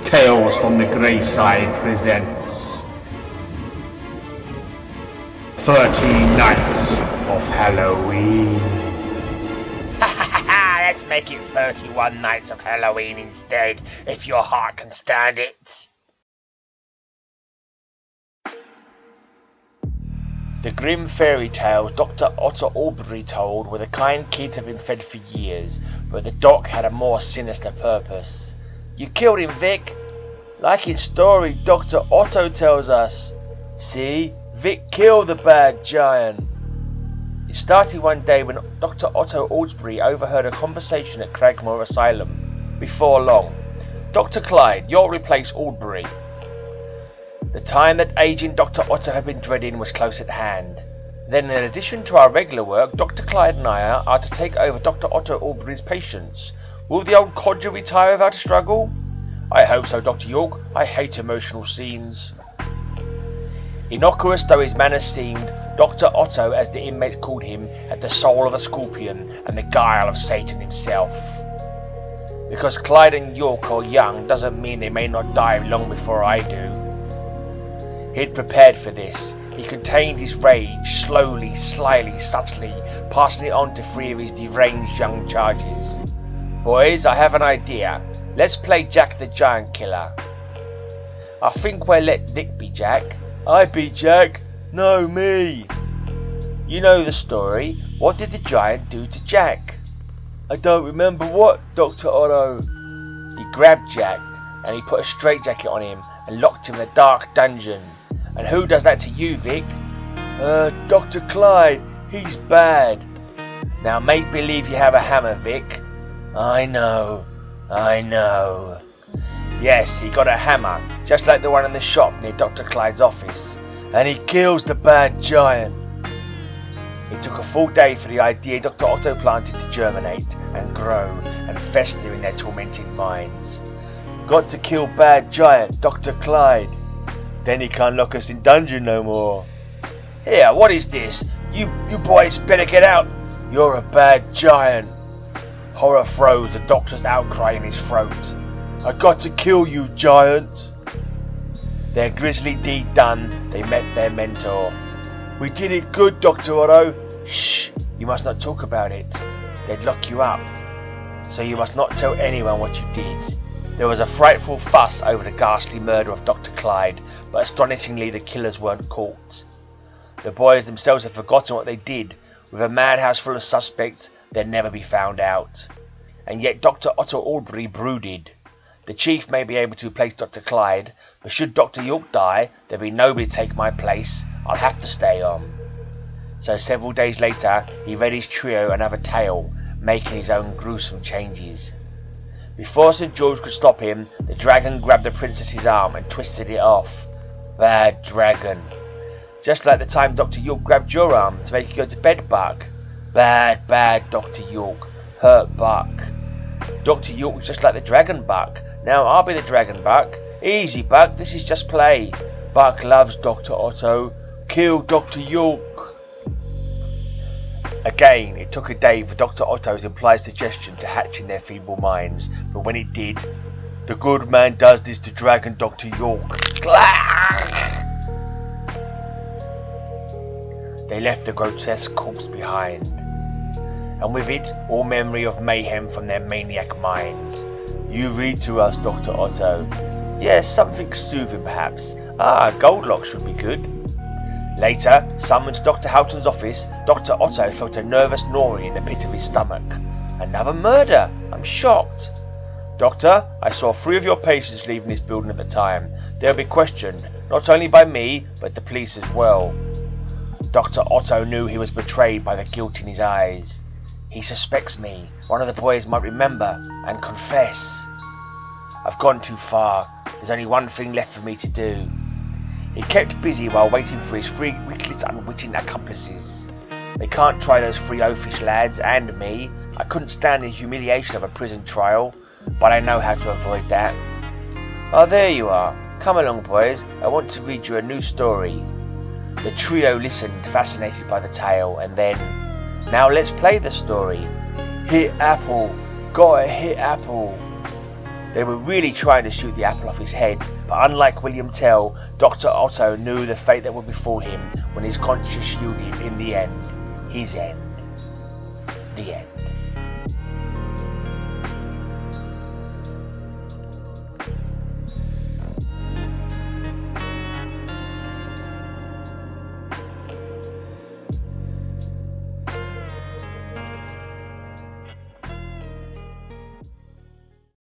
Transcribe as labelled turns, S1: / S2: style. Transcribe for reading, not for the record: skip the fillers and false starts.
S1: Tales from the Grey Side presents 13 Nights of Halloween.
S2: Let's make it 31 Nights of Halloween instead, if your heart can stand it. The grim fairy tales Dr. Otto Aubrey told were the kind kids have been fed for years, but the doc had a more sinister purpose. You killed him, Vic. Like his story, Dr. Otto tells us. See, Vic killed the bad giant. It started one day when Dr. Otto Aubrey overheard a conversation at Cragmore Asylum. Before long, Dr. Clyde, you'll replace Aubrey. The time that aging Dr. Otto had been dreading was close at hand. Then, in addition to our regular work, Dr. Clyde and I are to take over Dr. Otto Aubrey's patients. Will the old codger retire without a struggle? I hope so, Dr. York. I hate emotional scenes. Innocuous though his manners seemed, Dr. Otto, as the inmates called him, had the soul of a scorpion and the guile of Satan himself. Because Clyde and York are young doesn't mean they may not die long before I do. He'd prepared for this. He contained his rage, slowly, slyly, subtly, passing it on to 3 of his deranged young charges. Boys, I have an idea. Let's play Jack the Giant Killer. I think we'll let Nick be Jack. I be Jack. No, me. You know the story. What did the giant do to Jack? I don't remember what, Dr. Otto. He grabbed Jack and he put a straitjacket on him and locked him in a dark dungeon. And who does that to you, Vic? Dr. Clyde. He's bad. Now make believe you have a hammer, Vic. I know. Yes, he got a hammer, just like the one in the shop near Dr. Clyde's office. And he kills the bad giant. It took a full day for the idea Dr. Otto planted to germinate and grow and fester in their tormented minds. Got to kill bad giant, Dr. Clyde. Then he can't lock us in dungeon no more. Here, what is this? You boys better get out. You're a bad giant. Horror froze the doctor's outcry in his throat. I got to kill you, giant. Their grisly deed done, they met their mentor. We did it good, Dr. Otto. Shh, you must not talk about it. They'd lock you up. So you must not tell anyone what you did. There was a frightful fuss over the ghastly murder of Dr. Clyde, but astonishingly the killers weren't caught. The boys themselves had forgotten what they did. With a madhouse full of suspects, they'd never be found out. And yet Dr. Otto Aubrey brooded. The chief may be able to replace Dr. Clyde, but should Dr. York die, there'll be nobody to take my place. I'll have to stay on. So several days later, he read his trio another tale, making his own gruesome changes. Before St. George could stop him, the dragon grabbed the princess's arm and twisted it off. Bad dragon. Just like the time Dr. York grabbed your arm to make you go to bed, Buck. Bad Dr. York. Hurt Buck. Dr. York was just like the dragon, Buck. Now I'll be the dragon, Buck. Easy, Buck, this is just play. Buck loves Dr. Otto. Kill Dr. York. Again, it took a day for Dr. Otto's implied suggestion to hatch in their feeble minds, but when it did, the good man does this to dragon Dr. York. They left the grotesque corpse behind, and with it, all memory of mayhem from their maniac minds. You read to us, Dr. Otto. Yes, something soothing perhaps. Goldlock should be good. Later, summoned to Dr. Houghton's office, Dr. Otto felt a nervous gnawing in the pit of his stomach. Another murder! I'm shocked. Doctor, I saw 3 of your patients leaving this building at the time. They'll be questioned, not only by me, but the police as well. Dr. Otto knew he was betrayed by the guilt in his eyes. He suspects me. One of the boys might remember and confess. I've gone too far. There's only one thing left for me to do. He kept busy while waiting for his 3 witless, unwitting accomplices. They can't try those 3 oafish lads and me. I couldn't stand the humiliation of a prison trial, but I know how to avoid that. Oh, there you are. Come along, boys. I want to read you a new story. The trio listened, fascinated by the tale, and then, now let's play the story. Hit apple. Gotta hit apple. They were really trying to shoot the apple off his head, but unlike William Tell, Dr. Otto knew the fate that would befall him when his conscience yielded in the end. His end. The end.